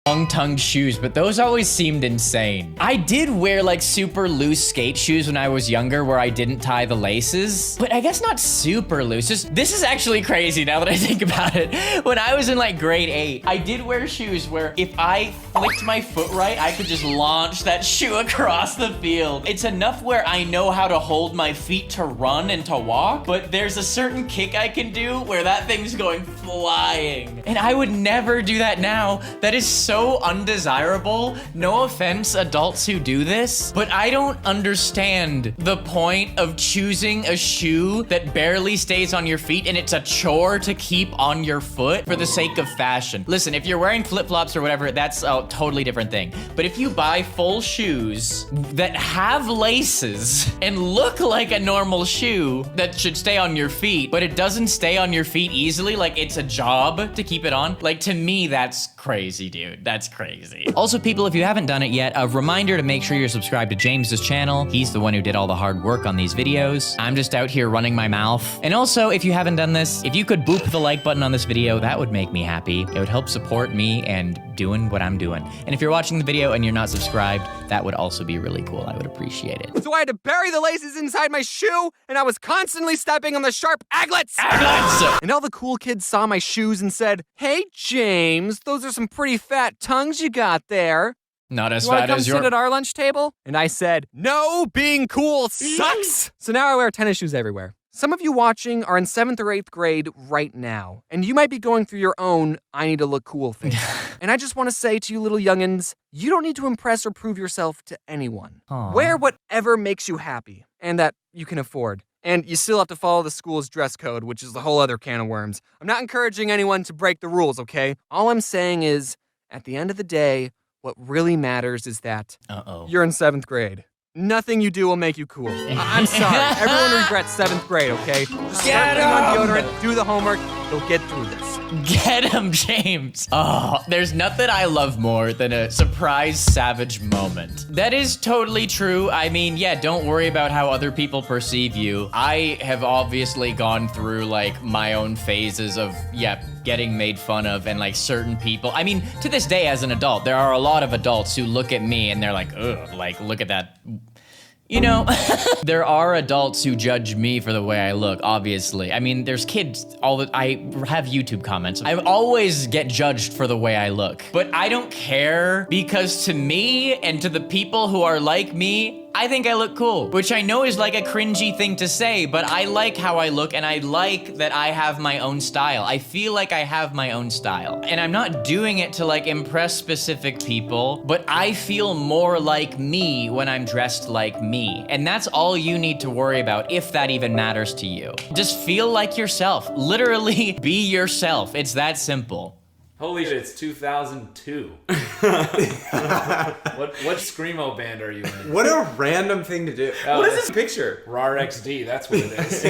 long-tongued shoes, but those always seemed insane. I did wear like super loose skate shoes when I was younger where I didn't tie the laces, but I guess not super loose. This is actually crazy now that I think about it. When I was in like grade 8, I did wear shoes where if I flicked my foot right, I could just launch that shoe across the field. It's enough where I know how to hold my feet to run and to walk, but there's a certain kick I can do where that thing's going flying. And I would never do that now. That is so undesirable. No offense, adults who do this, but I don't understand the point of choosing a shoe that barely stays on your feet and it's a chore to keep on your foot for the sake of fashion. Listen, if you're wearing flip-flops or whatever, that's a totally different thing. But if you buy full shoes that have laces and look like a normal shoe that should stay on your feet, but it doesn't stay on your feet easily, like it's a job to keep it on, like to me, that's crazy, dude. That's crazy. Also, people, if you haven't done it yet, a reminder to make sure you're subscribed to James's channel. He's the one who did all the hard work on these videos. I'm just out here running my mouth. And also, if you haven't done this, if you could boop the like button on this video, that would make me happy. It would help support me and doing what I'm doing. And if you're watching the video and you're not subscribed, that would also be really cool. I would appreciate it. So I had to bury the laces inside my shoe, and I was constantly stepping on the sharp aglets. And all the cool kids saw my shoes and said, "Hey, James, those are some pretty fat tongues you got there. Not as You wanna fat come as sit your... at our lunch table?" And I said, "No, being cool sucks." So now I wear tennis shoes everywhere. Some of you watching are in 7th or 8th grade right now, and you might be going through your own I need to look cool phase. And I just want to say to you little youngins, you don't need to impress or prove yourself to anyone. Aww. Wear whatever makes you happy and that you can afford. And you still have to follow the school's dress code, which is a whole other can of worms. I'm not encouraging anyone to break the rules, okay? All I'm saying is, at the end of the day, what really matters is that you're in 7th grade. Nothing you do will make you cool. I'm sorry. Everyone regrets 7th grade, okay? Just start putting on deodorant, do the homework, you'll get through this. Get him, James. Oh, there's nothing I love more than a surprise savage moment. That is totally true. I mean, yeah, don't worry about how other people perceive you. I have obviously gone through like my own phases of, getting made fun of and like certain people. I mean, to this day as an adult, there are a lot of adults who look at me and they're like, ugh, like, look at that. You know, there are adults who judge me for the way I look, obviously. I mean, there's kids, I have YouTube comments. I always get judged for the way I look, but I don't care because to me and to the people who are like me, I think I look cool, which I know is like a cringy thing to say, but I like how I look and I like that I have my own style. I feel like I have my own style and I'm not doing it to like impress specific people, but I feel more like me when I'm dressed like me. And that's all you need to worry about if that even matters to you. Just feel like yourself. Literally be yourself. It's that simple. Holy shit, it's 2002. What Screamo band are you in? What a random thing to do. What is this picture? RAR XD, that's what it is.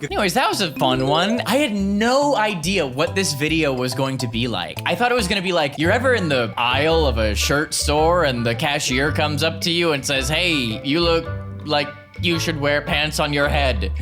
Anyways, that was a fun one. I had no idea what this video was going to be like. I thought it was gonna be like, you're ever in the aisle of a shirt store and the cashier comes up to you and says, "Hey, you look like you should wear pants on your head."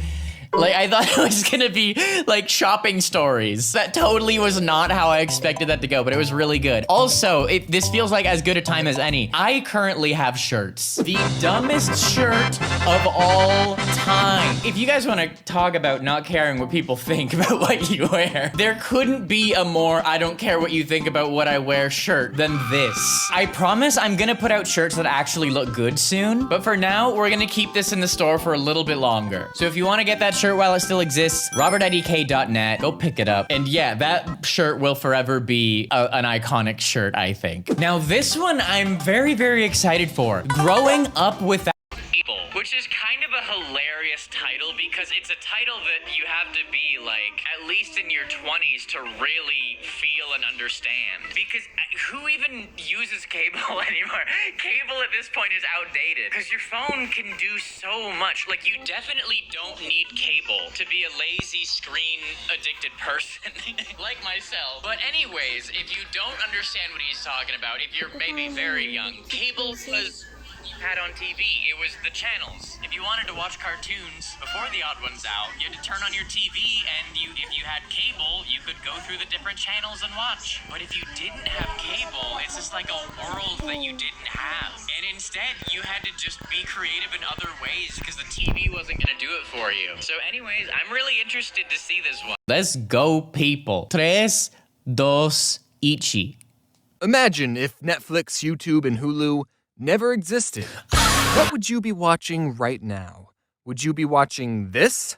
Like, I thought it was gonna be, like, shopping stories. That totally was not how I expected that to go, but it was really good. Also, this feels like as good a time as any. I currently have shirts. The dumbest shirt of all time. If you guys wanna talk about not caring what people think about what you wear, there couldn't be a more I don't care what you think about what I wear shirt than this. I promise I'm gonna put out shirts that actually look good soon, but for now, we're gonna keep this in the store for a little bit longer. So if you wanna get that shirt while it still exists, robertidk.net, go pick it up. And yeah, that shirt will forever be an iconic shirt, I think. Now this one I'm very, very excited for. Growing up without people, which is kind of a hilarious title because it's a title that you have to be like at least in your 20s to really feel and understand. Because who even uses cable anymore? Cable at this point is outdated because your phone can do so much. Like, you definitely don't need cable to be a lazy screen addicted person like myself. But anyways, if you don't understand what he's talking about, if you're maybe very young, cable was had on TV. It was the channels. If you wanted to watch cartoons before the odd ones out, you had to turn on your TV, and if you had cable, you could go through the different channels and watch. But if you didn't have cable, it's just like like a world that you didn't have. And instead, you had to just be creative in other ways because the TV wasn't gonna do it for you. So anyways, I'm really interested to see this one. Let's go, people. 3, 2, ichi. Imagine if Netflix, YouTube, and Hulu never existed. What would you be watching right now? Would you be watching this?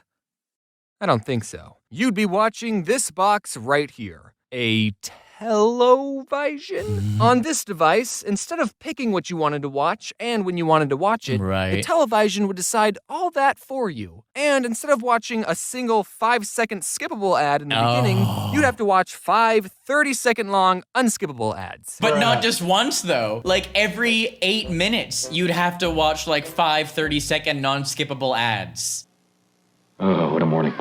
I don't think so. You'd be watching this box right here. A television? On this device, instead of picking what you wanted to watch and when you wanted to watch it, the television would decide all that for you. And instead of watching a single 5-second skippable ad in the beginning, you'd have to watch 5 30-second long unskippable ads. But not just once, though. Like, every 8 minutes, you'd have to watch, like, 5 30-second non-skippable ads. Oh, what a morning.